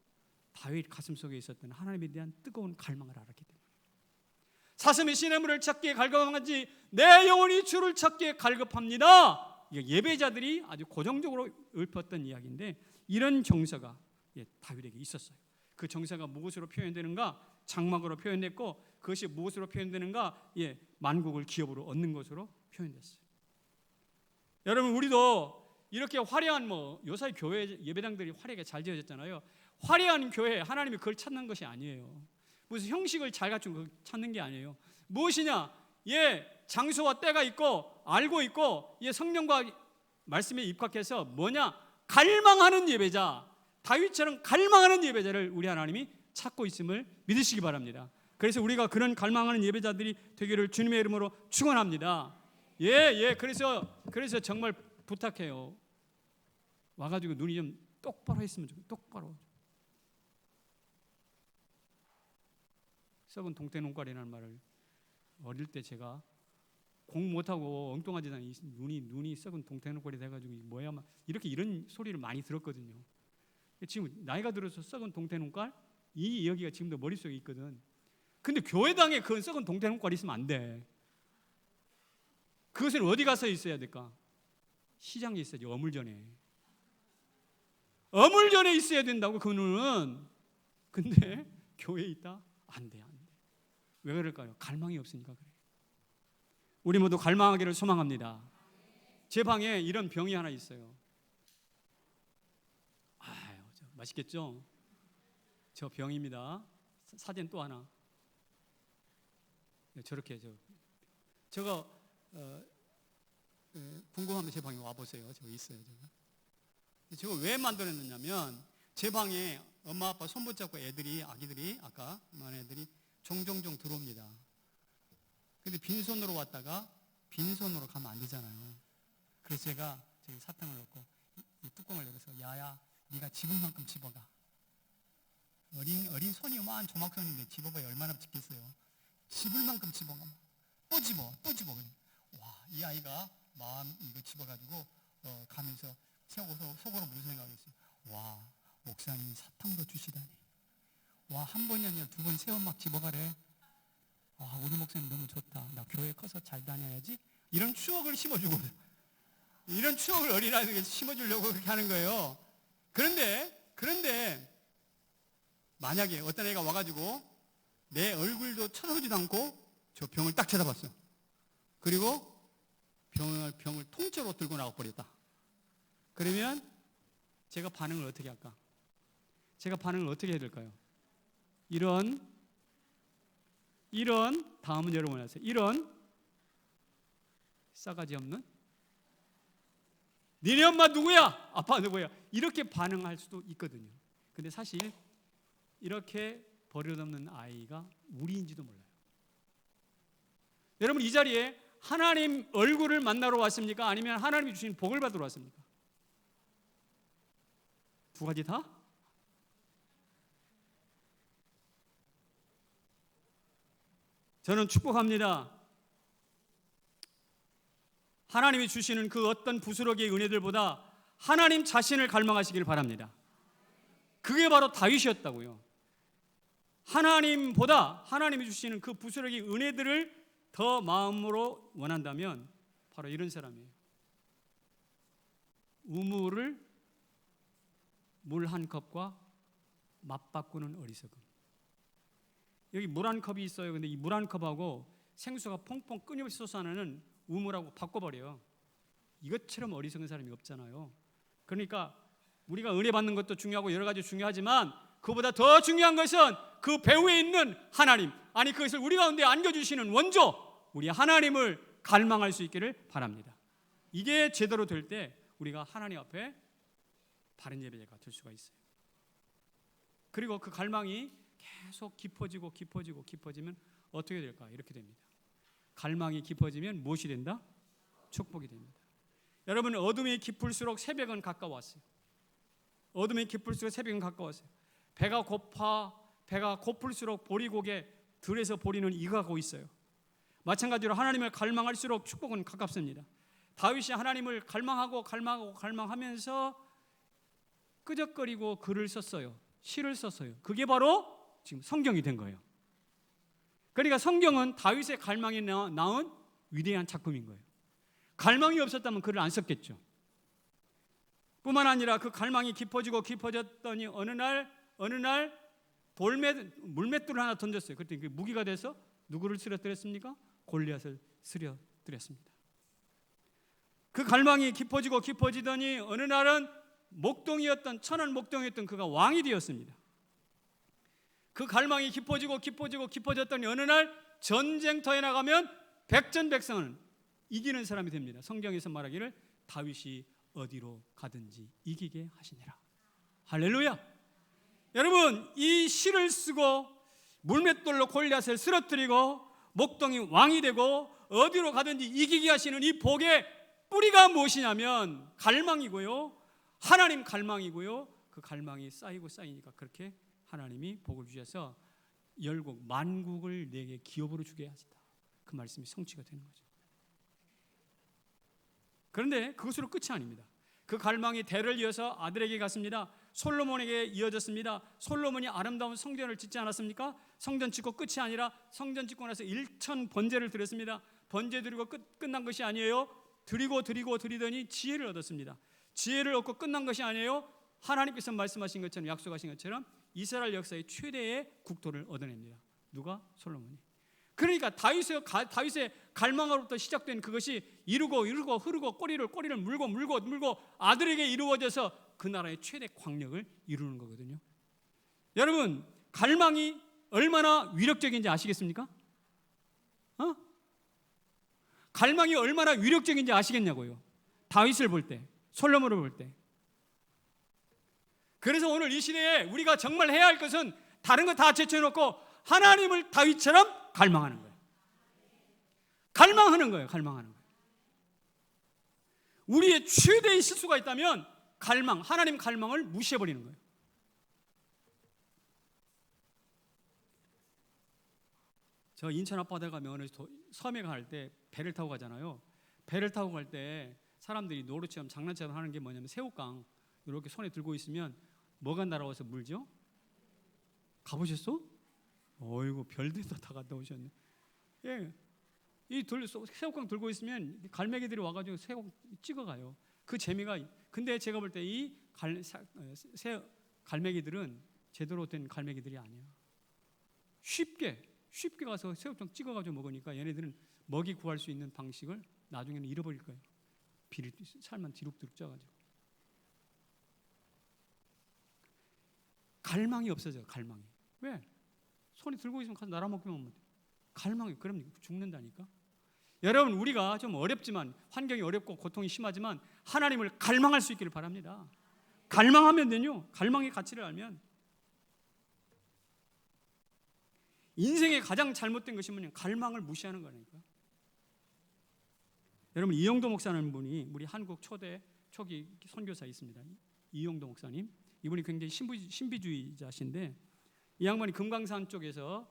다윗 가슴속에 있었던 하나님에 대한 뜨거운 갈망을 알았기 때문에. 사슴이 시냇물을 찾기에 갈급한지 내 영혼이 주를 찾기에 갈급합니다. 예배자들이 아주 고정적으로 읊었던 이야기인데 이런 정서가 다윗에게 있었어요. 그 정서가 무엇으로 표현되는가? 장막으로 표현됐고 그것이 무엇으로 표현되는가? 만국을 기업으로 얻는 것으로 표현됐어요. 여러분, 우리도 이렇게 화려한 요새 교회 예배당들이 화려하게 잘 지어졌잖아요. 화려한 교회, 하나님이 그걸 찾는 것이 아니에요. 무슨 형식을 잘 갖춘 걸 찾는 게 아니에요. 무엇이냐? 장소와 때가 있고 알고 있고 성령과 말씀에 입각해서 뭐냐? 갈망하는 예배자, 다윗처럼 갈망하는 예배자를 우리 하나님이 찾고 있음을 믿으시기 바랍니다. 그래서 우리가 그런 갈망하는 예배자들이 되기를 주님의 이름으로 축원합니다. 그래서 정말 부탁해요. 와가지고 눈이 좀 똑바로 했으면 좋겠어요. 똑바로. 썩은 동태 눈깔이라는 말을 어릴 때 제가 공 못하고 엉뚱하지도 않은 눈이 썩은 동태 눈깔이 돼가지고 뭐야 막 이런 소리를 많이 들었거든요. 지금 나이가 들어서 썩은 동태 눈깔 이 여기가 지금도 머릿속에 있거든. 근데 교회당에 그건 썩은 동태 눈깔이 있으면 안 돼. 그것은 어디 가서 있어야 될까? 시장에 있어야지. 어물전에 있어야 된다고 그 눈은. 근데 교회에 있다? 안 돼. 왜 그럴까요? 갈망이 없으니까 그래요. 우리 모두 갈망하기를 소망합니다. 제 방에 이런 병이 하나 있어요. 맛있겠죠? 저 병입니다. 사진 또 하나. 저렇게 저거 궁금하면 제 방에 와 보세요. 저거 있어요. 저거 왜 만들어냈냐면 제 방에 엄마 아빠 손 붙잡고 아기들이 아까 말한 애들이 종종 들어옵니다. 근데 빈손으로 왔다가 빈손으로 가면 안 되잖아요. 그래서 제가 저기 사탕을 넣고 이 뚜껑을 열어서 야야 네가 집을 만큼 집어가. 어린 손이 요만한 조막손인데 집어봐야 얼마나 집겠어요. 집을 만큼 집어가. 또 집어. 와, 이 아이가 마음 이거 집어가지고 가면서 속으로 무슨 생각했어요? 와, 목사님이 사탕도 주시다니. 와, 한 번이 아니라 두 번, 세 번 막 집어가래. 와, 우리 목사님 너무 좋다. 나 교회 커서 잘 다녀야지. 이런 추억을 심어주고, 이런 추억을 어린아이들에게 심어주려고 그렇게 하는 거예요. 그런데 만약에 어떤 애가 와가지고 내 얼굴도 쳐다보지도 않고 저 병을 딱 쳐다봤어요. 그리고 병을 통째로 들고 나가버렸다. 그러면 제가 반응을 어떻게 할까? 제가 반응을 어떻게 해야 될까요? 이런 다음은 여러분 하세요. 이런 싸가지 없는 니네 엄마 누구야? 아빠 누구야? 이렇게 반응할 수도 있거든요. 근데 사실 이렇게 버릇없는 아이가 우리인지도 몰라요. 여러분 이 자리에 하나님 얼굴을 만나러 왔습니까? 아니면 하나님이 주신 복을 받으러 왔습니까? 두 가지 다? 저는 축복합니다. 하나님이 주시는 그 어떤 부스러기의 은혜들보다 하나님 자신을 갈망하시길 바랍니다. 그게 바로 다윗이었다고요. 하나님보다 하나님이 주시는 그 부스러기 은혜들을 더 마음으로 원한다면 바로 이런 사람이에요. 우물을 물 한 컵과 맞바꾸는 어리석음. 여기 물 한 컵이 있어요. 근데 이 물 한 컵하고 생수가 퐁퐁 끊임없이 솟아나는 우물하고 바꿔버려요. 이것처럼 어리석은 사람이 없잖아요. 그러니까 우리가 은혜 받는 것도 중요하고 여러 가지 중요하지만 그보다 더 중요한 것은 그 배후에 있는 하나님, 아니 그것을 우리 가운데 안겨주시는 원조, 우리 하나님을 갈망할 수 있기를 바랍니다. 이게 제대로 될 때 우리가 하나님 앞에 바른 예배자가 될 수가 있어요. 그리고 그 갈망이 계속 깊어지면 어떻게 될까? 이렇게 됩니다. 갈망이 깊어지면 무엇이 된다? 축복이 됩니다. 여러분 어둠이 깊을수록 새벽은 가까웠어요. 어둠이 깊을수록 새벽은 가까웠어요. 배가 고플수록 보리고개 들에서 보리는 익어가고 있어요. 마찬가지로 하나님을 갈망할수록 축복은 가깝습니다. 다윗이 하나님을 갈망하면서 끄적거리고 글을 썼어요. 시를 썼어요. 그게 바로 지금 성경이 된 거예요. 그러니까 성경은 다윗의 갈망이 낳은 위대한 작품인 거예요. 갈망이 없었다면 글을 안 썼겠죠. 뿐만 아니라 그 갈망이 깊어졌더니 어느 날 물맷돌을 하나 던졌어요. 그때 그 무기가 돼서 누구를 쓰러뜨렸습니까? 골리앗을 쓰러뜨렸습니다. 그 갈망이 깊어지더니 어느 날은 천한 목동이었던 그가 왕이 되었습니다. 그 갈망이 깊어졌더니 어느 날 전쟁터에 나가면 백전백승은 이기는 사람이 됩니다. 성경에서 말하기를 다윗이 어디로 가든지 이기게 하시니라. 할렐루야. 여러분 이 시를 쓰고 물맷돌로 골리앗을 쓰러뜨리고 목동이 왕이 되고 어디로 가든지 이기게 하시는 이 복의 뿌리가 무엇이냐면 갈망이고요, 하나님 갈망이고요. 그 갈망이 쌓이니까 그렇게 하나님이 복을 주셔서 열국 만국을 내게 기업으로 주게 하시다. 그 말씀이 성취가 되는 거죠. 그런데 그것으로 끝이 아닙니다. 그 갈망이 대를 이어서 아들에게 갔습니다. 솔로몬에게 이어졌습니다. 솔로몬이 아름다운 성전을 짓지 않았습니까? 성전 짓고 끝이 아니라 성전 짓고 나서 1천 번제를 드렸습니다. 번제 드리고 끝난 것이 아니에요. 드리더니 지혜를 얻었습니다. 지혜를 얻고 끝난 것이 아니에요. 하나님께서 말씀하신 것처럼, 약속하신 것처럼 이스라엘 역사의 최대의 국토를 얻어냅니다. 누가? 솔로몬이. 그러니까 다윗의 갈망으로부터 시작된 그것이 이루고 흐르고 꼬리를 물고 아들에게 이루어져서 그 나라의 최대 광력을 이루는 거거든요. 여러분, 갈망이 얼마나 위력적인지 아시겠습니까? 갈망이 얼마나 위력적인지 아시겠냐고요. 다윗을 볼 때, 솔로몬을 볼 때. 그래서 오늘 이 시대에 우리가 정말 해야 할 것은 다른 거 다 제쳐놓고 하나님을 다윗처럼 갈망하는 거예요. 갈망하는 거예요. 갈망하는 거예요. 우리의 최대의 실수가 있다면 하나님 갈망을 무시해버리는 거예요. 저 인천 앞바다 가면 어느 섬에 갈 때 배를 타고 가잖아요. 배를 타고 갈 때 사람들이 노루처럼 장난처럼 하는 게 뭐냐면 새우깡 이렇게 손에 들고 있으면 뭐가 날아와서 물죠? 가보셨어? 어이구, 별들도 다 갔다 오셨네. 예, 새우깡 들고 있으면 갈매기들이 와가지고 새우 찍어가요. 그 재미가. 근데 제가 볼 때 이 갈매기들은 제대로 된 갈매기들이 아니야. 쉽게 가서 새우깡 찍어가지고 먹으니까 얘네들은 먹이 구할 수 있는 방식을 나중에는 잃어버릴 거예요. 살만 뒤룩뒤룩 쪄가지고. 갈망이 없어져요. 갈망이. 왜? 손이 들고 있으면 가서 날아먹기만 하면 돼. 갈망이. 그럼 죽는다니까. 여러분, 우리가 좀 어렵지만, 환경이 어렵고 고통이 심하지만 하나님을 갈망할 수 있기를 바랍니다. 갈망하면 되요. 갈망의 가치를 알면. 인생의 가장 잘못된 것이 뭐냐? 갈망을 무시하는 거니까. 여러분, 이영도 목사라는 분이 우리 한국 초기 선교사에 있습니다. 이영도 목사님. 이분이 굉장히 신비주의자신데, 이 양반이 금강산 쪽에서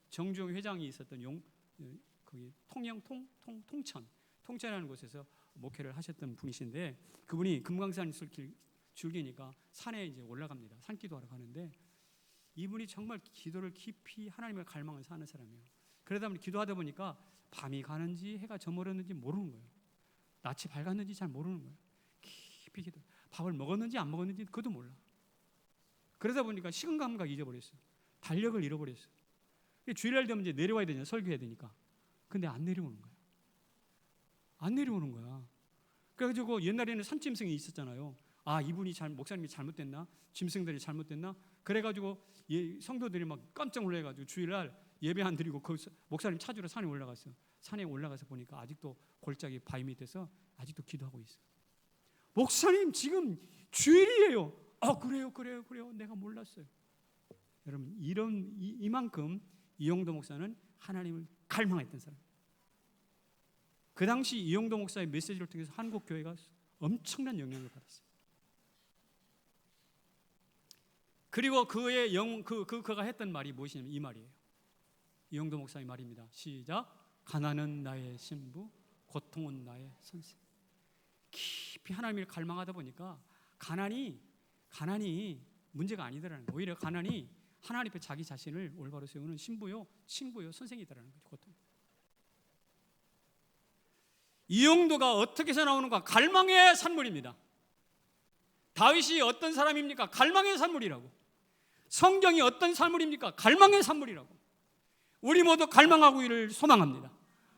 정주영 회장이 있었던 거기 통천이라는 곳에서 목회를 하셨던 분이신데, 그분이 금강산 있을 길 줄기니까 산에 이제 올라갑니다. 산기도하러 가는데, 이분이 정말 기도를 깊이 하나님의 갈망을 사는 사람이에요. 그러다 보니 기도하다 보니까 밤이 가는지 해가 저물었는지 모르는 거예요. 낯이 밝았는지 잘 모르는 거예요. 깊이 기도. 밥을 먹었는지 안 먹었는지 그것도 몰라. 그러다 보니까 시간 감각 잊어버렸어요. 달력을 잃어버렸어요. 주일날 되면 이제 내려와야 되냐, 설교해야 되니까. 근데 안 내려오는 거야. 안 내려오는 거야. 그래가지고 옛날에는 산짐승이 있었잖아요. 아, 이분이 목사님이 잘못됐나? 짐승들이 잘못됐나? 그래가지고 성도들이 막 깜짝 놀래가지고 주일날 예배 안 드리고 그 목사님 찾으러 산에 올라갔어요. 산에 올라가서 보니까 아직도 골짜기 바위 밑에서 아직도 기도하고 있어. 목사님, 지금 주일이에요. 아, 그래요. 내가 몰랐어요. 여러분, 이만큼 이영도 목사는 하나님을 갈망했던 사람. 그 당시 이영도 목사의 메시지를 통해서 한국 교회가 엄청난 영향을 받았어요. 그리고 그가 했던 말이 무엇이냐면 이 말이에요. 이영도 목사의 말입니다. 시작. 가난은 나의 신부, 고통은 나의 선생. 깊이 하나님을 갈망하다 보니까 가난이 문제가 아니더라는 거예요. 오히려 가난이 하나님 앞에 자기 자신을 올바로 세우는 신부요, 친구요, 선생이더라는 거죠. 고통. 이영도가 어떻게 해서 나오는가? 갈망의 산물입니다. 다윗이 어떤 사람입니까? 갈망의 산물이라고. 성경이 어떤 산물입니까? 갈망의 산물이라고. 우리 모두 갈망하고 이를 소망합니다.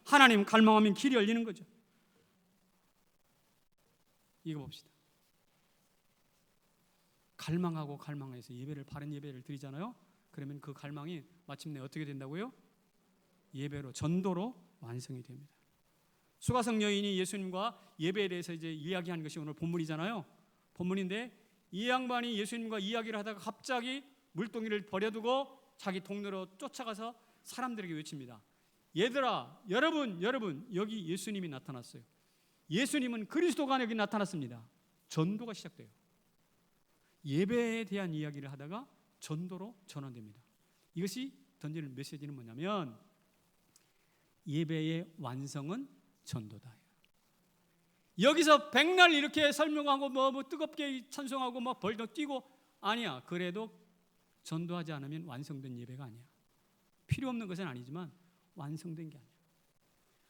하나님 갈망하면 길이 열리는 거죠. 이거 봅시다. 갈망하고 갈망해서 바른 예배를 드리잖아요. 그러면 그 갈망이 마침내 어떻게 된다고요? 예배로, 전도로 완성이 됩니다. 수가성 여인이 예수님과 예배에 대해서 이제 이야기하는 것이 오늘 본문이잖아요. 본문인데, 이 양반이 예수님과 이야기를 하다가 갑자기 물동이를 버려두고 자기 동네로 쫓아가서 사람들에게 외칩니다. 얘들아, 여러분, 여기 예수님이 나타났어요. 예수님은 그리스도가 여기 나타났습니다. 전도가 시작돼요. 예배에 대한 이야기를 하다가 전도로 전환됩니다. 이것이 던지는 메시지는 뭐냐면, 예배의 완성은 전도다. 여기서 백날 이렇게 설명하고 뭐 뜨겁게 찬송하고 막 벌떡 뛰고 아니야. 그래도 전도하지 않으면 완성된 예배가 아니야. 필요 없는 것은 아니지만 완성된 게 아니야.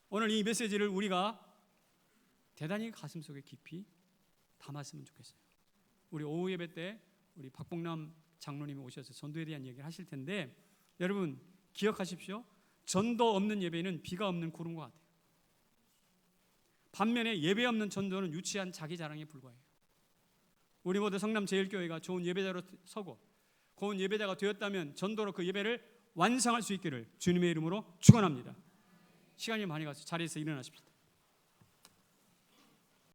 오늘 이 메시지를 우리가 대단히 가슴속에 깊이 담았으면 좋겠어요. 우리 오후 예배 때 우리 박봉남 장로님이 오셔서 전도에 대한 얘기를 하실 텐데, 여러분 기억하십시오. 전도 없는 예배는 비가 없는 구름과 같아요. 반면에 예배 없는 전도는 유치한 자기 자랑에 불과해요. 우리 모두 성남제일교회가 좋은 예배자로 서고 고운 예배자가 되었다면 전도로 그 예배를 완성할 수 있기를 주님의 이름으로 축원합니다. 시간이 많이 가서 자리에서 일어나십시다.